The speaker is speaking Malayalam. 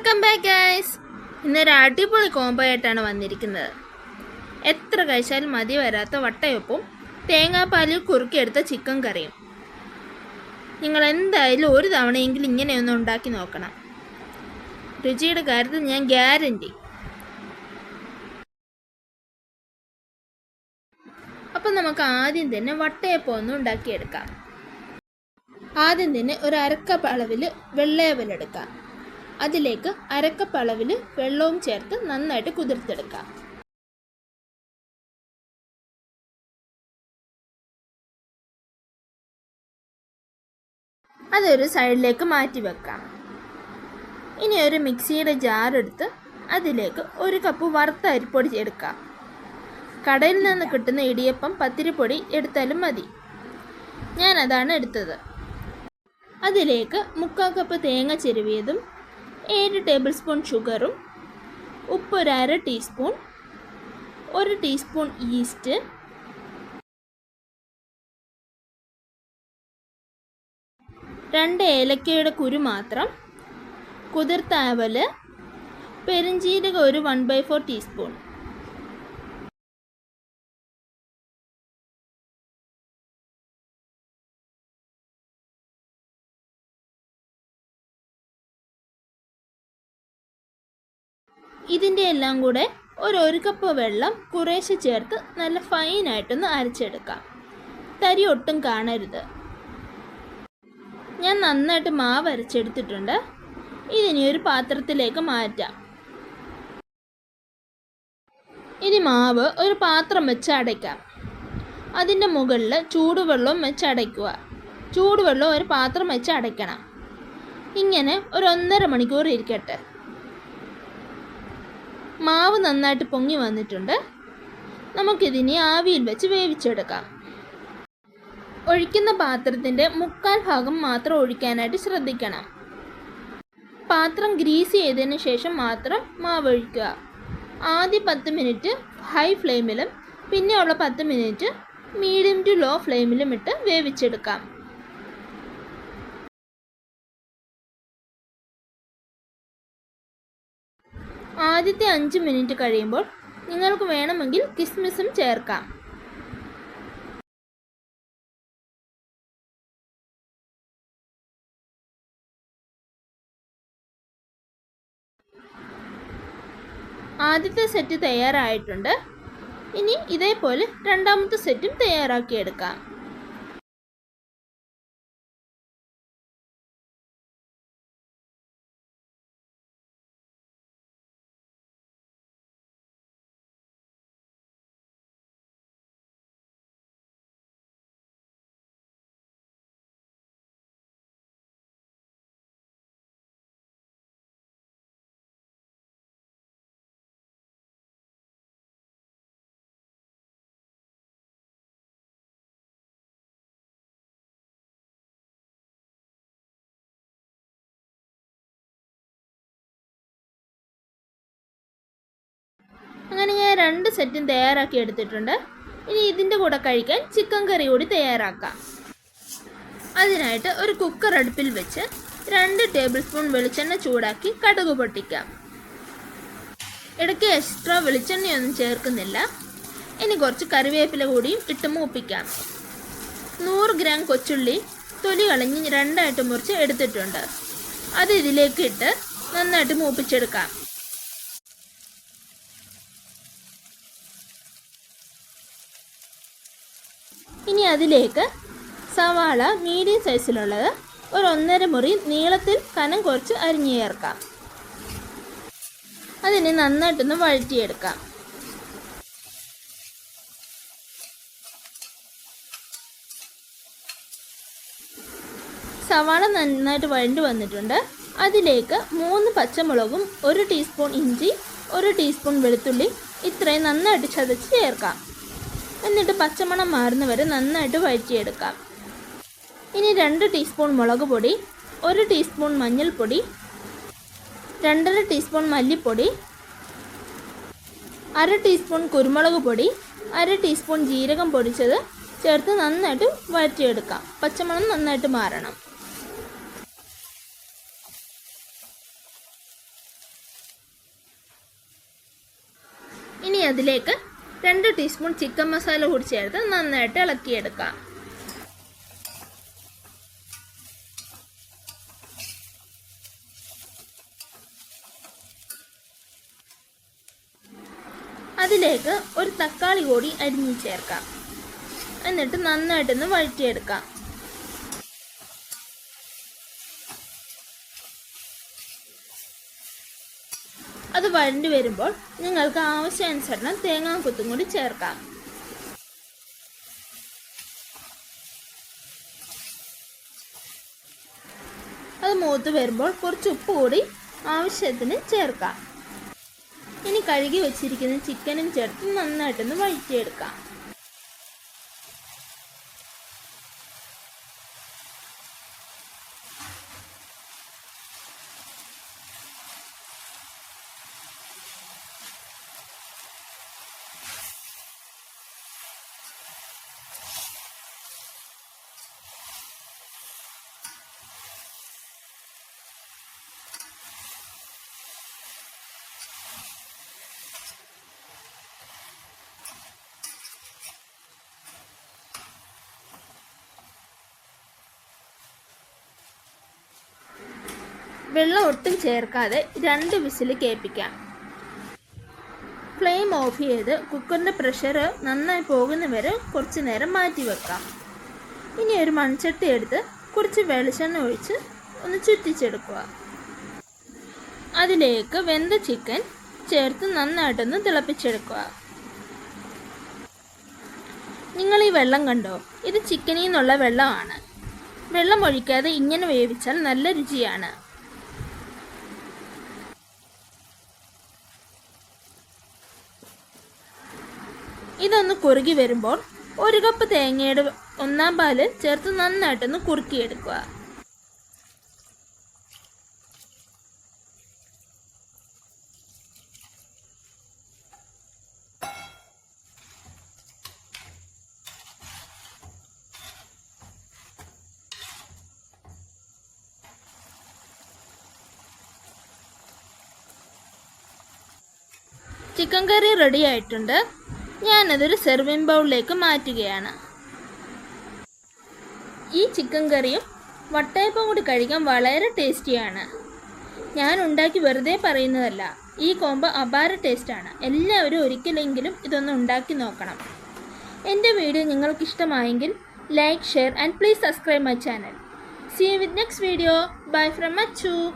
Welcome back guys. ഇന്നൊരു അടിപൊളി കോംബോ ആയിട്ടാണ് വന്നിരിക്കുന്നത്. എത്ര കഴിച്ചാലും മതി വരാത്ത വട്ടയപ്പവും തേങ്ങാപ്പാലിൽ കുറുക്കിയെടുത്ത ചിക്കൻ കറിയും. നിങ്ങൾ എന്തായാലും ഒരു തവണയെങ്കിലും ഇങ്ങനെയൊന്ന് ഉണ്ടാക്കി നോക്കണം. രുചിയുടെ കാര്യത്തിൽ ഞാൻ ഗ്യാരണ്ടി. അപ്പം നമുക്ക് ആദ്യം തന്നെ വട്ടയപ്പം ഒന്ന് ഉണ്ടാക്കിയെടുക്കാം. ആദ്യം തന്നെ ഒരു അരക്കപ്പ് അളവിൽ വെള്ളയവലെടുക്കാം. അതിലേക്ക് അരക്കപ്പ് അളവിൽ വെള്ളവും ചേർത്ത് നന്നായിട്ട് കുതിർത്തെടുക്കാം. അതൊരു സൈഡിലേക്ക് മാറ്റി വെക്കാം. ഇനി ഒരു മിക്സിയുടെ ജാർ എടുത്ത് അതിലേക്ക് ഒരു കപ്പ് വറുത്ത അരിപ്പൊടി എടുക്കാം. കടയിൽ നിന്ന് കിട്ടുന്ന ഇടിയപ്പം പത്തിരിപ്പൊടി എടുത്താലും മതി. ഞാനതാണ് എടുത്തത്. അതിലേക്ക് 3/4 കപ്പ് തേങ്ങ ചിരവിയതും 7 ടേബിൾ സ്പൂൺ ഷുഗറും ഉപ്പ് ഒരു 1/2 ടീസ്പൂൺ, 1 ടീസ്പൂൺ ഈസ്റ്റ്, 2 ഏലക്കയുടെ കുരു മാത്രം, കുതിർത്ത അവല്, പെരിഞ്ജീരകം ഒരു 1/4 ടീസ്പൂൺ. ഇതിൻ്റെ എല്ലാം കൂടെ ഒരു കപ്പ് വെള്ളം കുറേശ്ശെ ചേർത്ത് നല്ല ഫൈനായിട്ടൊന്ന് അരച്ചെടുക്കാം. തരി ഒട്ടും കാണരുത്. ഞാൻ നന്നായിട്ട് മാവ് അരച്ചെടുത്തിട്ടുണ്ട്. ഇതിനി ഒരു പാത്രത്തിലേക്ക് മാറ്റാം. ഇനി മാവ് ഒരു പാത്രം വെച്ച് അടയ്ക്കാം. അതിൻ്റെ മുകളിൽ ചൂടുവെള്ളവും വെച്ച് അടയ്ക്കുക. ചൂടുവെള്ളം ഒരു പാത്രം വെച്ച് അടയ്ക്കണം. ഇങ്ങനെ ഒരു 1.5 മണിക്കൂർ ഇരിക്കട്ടെ. മാവ് നന്നായിട്ട് പൊങ്ങി വന്നിട്ടുണ്ട്. നമുക്കിതിനെ ആവിയിൽ വെച്ച് വേവിച്ചെടുക്കാം. ഒഴിക്കുന്ന പാത്രത്തിൻ്റെ 1/4 ഭാഗം മാത്രം ഒഴിക്കാനായിട്ട് ശ്രദ്ധിക്കണം. പാത്രം ഗ്രീസ് ചെയ്തതിന് ശേഷം മാത്രം മാവ് ഒഴിക്കുക. ആദ്യ 10 മിനിറ്റ് ഹൈ ഫ്ലെയിമിലും പിന്നെയുള്ള 10 മിനിറ്റ് മീഡിയം ടു ലോ ഫ്ലെയിമിലും ഇട്ട് വേവിച്ചെടുക്കാം. ആദ്യത്തെ 5 മിനിറ്റ് കഴിയുമ്പോൾ നിങ്ങൾക്ക് വേണമെങ്കിൽ കിസ്മിസും ചേർക്കാം. ആദ്യത്തെ സെറ്റ് തയ്യാറായിട്ടുണ്ട്. ഇനി ഇതേപോലെ രണ്ടാമത്തെ സെറ്റും തയ്യാറാക്കിയെടുക്കാം. അങ്ങനെ ഞാൻ 2 സെറ്റും തയ്യാറാക്കി എടുത്തിട്ടുണ്ട്. ഇനി ഇതിൻ്റെ കൂടെ കഴിക്കാൻ ചിക്കൻ കറി കൂടി തയ്യാറാക്കാം. അതിനായിട്ട് ഒരു കുക്കർ അടുപ്പിൽ വെച്ച് 2 ടേബിൾ സ്പൂൺ വെളിച്ചെണ്ണ ചൂടാക്കി കടുക് പൊട്ടിക്കാം. ഇടയ്ക്ക് എക്സ്ട്രാ വെളിച്ചെണ്ണയൊന്നും ചേർക്കുന്നില്ല. ഇനി കുറച്ച് കറിവേപ്പില കൂടിയും ഇട്ട് മൂപ്പിക്കാം. 100 ഗ്രാം കൊച്ചുള്ളി തൊലി കളഞ്ഞ് 2ആയിട്ട് മുറിച്ച് എടുത്തിട്ടുണ്ട്. അത് ഇതിലേക്ക് ഇട്ട് നന്നായിട്ട് മൂപ്പിച്ചെടുക്കാം. ഇനി അതിലേക്ക് സവാള മീഡിയം സൈസിലുള്ളത് ഒരു 1.5 മുറി നീളത്തിൽ കനം കുറച്ച് അരിഞ്ഞു ചേർക്കാം. അതിനെ നന്നായിട്ടൊന്ന് വഴറ്റിയെടുക്കാം. സവാള നന്നായിട്ട് വഴണ്ടി വന്നിട്ടുണ്ട്. അതിലേക്ക് 3 പച്ചമുളകും 1 ടീസ്പൂൺ ഇഞ്ചി, 1 ടീസ്പൂൺ വെളുത്തുള്ളി ഇത്രയും നന്നായിട്ട് ചതച്ച് ചേർക്കാം. എന്നിട്ട് പച്ചമണം മാറുന്നവരെ നന്നായിട്ട് വഴറ്റിയെടുക്കാം. ഇനി 2 ടീസ്പൂൺ മുളക് പൊടി, 1 ടീസ്പൂൺ മഞ്ഞൾപ്പൊടി, 2.5 ടീസ്പൂൺ മല്ലിപ്പൊടി, 1/2 ടീസ്പൂൺ കുരുമുളക് പൊടി, 1/2 ടീസ്പൂൺ ജീരകം പൊടിച്ചത് ചേർത്ത് നന്നായിട്ട് വഴറ്റിയെടുക്കാം. പച്ചമണം നന്നായിട്ട് മാറണം. അതിലേക്ക് 2 ടീസ്പൂൺ ചിക്കൻ മസാല കൂടി ചേർത്ത് നന്നായിട്ട് ഇളക്കിയെടുക്കാം. അതിലേക്ക് ഒരു തക്കാളി കൂടി അരിഞ്ഞ് ചേർക്കാം. എന്നിട്ട് നന്നായിട്ടൊന്ന് വഴറ്റിയെടുക്കാം. അത് വഴണ്ടി വരുമ്പോൾ നിങ്ങൾക്ക് ആവശ്യാനുസരണം തേങ്ങാക്കൊത്തും കൂടി ചേർക്കാം. അത് മൂത്ത് വരുമ്പോൾ കുറച്ച് ഉപ്പ് കൂടി ആവശ്യത്തിന് ചേർക്കാം. ഇനി കഴുകി വെച്ചിരിക്കുന്ന ചിക്കനും ചേർത്ത് നന്നായിട്ടൊന്ന് വഴറ്റിയെടുക്കാം. വെള്ളം ഒട്ടും ചേർക്കാതെ 2 വിസിൽ കേൾപ്പിക്കാം. ഫ്ലെയിം ഓഫ് ചെയ്ത് കുക്കറിൻ്റെ പ്രഷർ നന്നായി പോകുന്ന വരെ കുറച്ച് നേരം മാറ്റി വെക്കാം. ഇനി ഒരു മൺചട്ടി എടുത്ത് കുറച്ച് വെളിച്ചെണ്ണ ഒഴിച്ച് ഒന്ന് ചുറ്റിച്ചെടുക്കുക. അതിലേക്ക് വെന്ത ചിക്കൻ ചേർത്ത് നന്നായിട്ടൊന്ന് തിളപ്പിച്ചെടുക്കുക. നിങ്ങൾ ഈ വെള്ളം കണ്ടോ? ഇത് ചിക്കനിൽ നിന്നുള്ള വെള്ളമാണ്. വെള്ളം ഒഴിക്കാതെ ഇങ്ങനെ വേവിച്ചാൽ നല്ല രുചിയാണ്. ഇതൊന്ന് കുറുകി വരുമ്പോൾ 1 കപ്പ് തേങ്ങയുടെ 1/4 പാല് ചേർത്ത് നന്നായിട്ടൊന്ന് കുറുക്കിയെടുക്കുക. ചിക്കൻ കറി റെഡി ആയിട്ടുണ്ട്. ഞാനതൊരു സെർവിങ് ബൗളിലേക്ക് മാറ്റുകയാണ്. ഈ ചിക്കൻ കറിയും വട്ടയപ്പം കൂടി കഴിക്കാൻ വളരെ ടേസ്റ്റിയാണ്. ഞാൻ ഉണ്ടാക്കി വെറുതെ പറയുന്നതല്ല. ഈ കോംബോ അപാര ടേസ്റ്റാണ്. എല്ലാവരും ഒരിക്കലെങ്കിലും ഇതൊന്ന് ഉണ്ടാക്കി നോക്കണം. എൻ്റെ വീഡിയോ നിങ്ങൾക്ക് ഇഷ്ടമായെങ്കിൽ like, share and please subscribe my channel. See you with next video. Bye from Achu.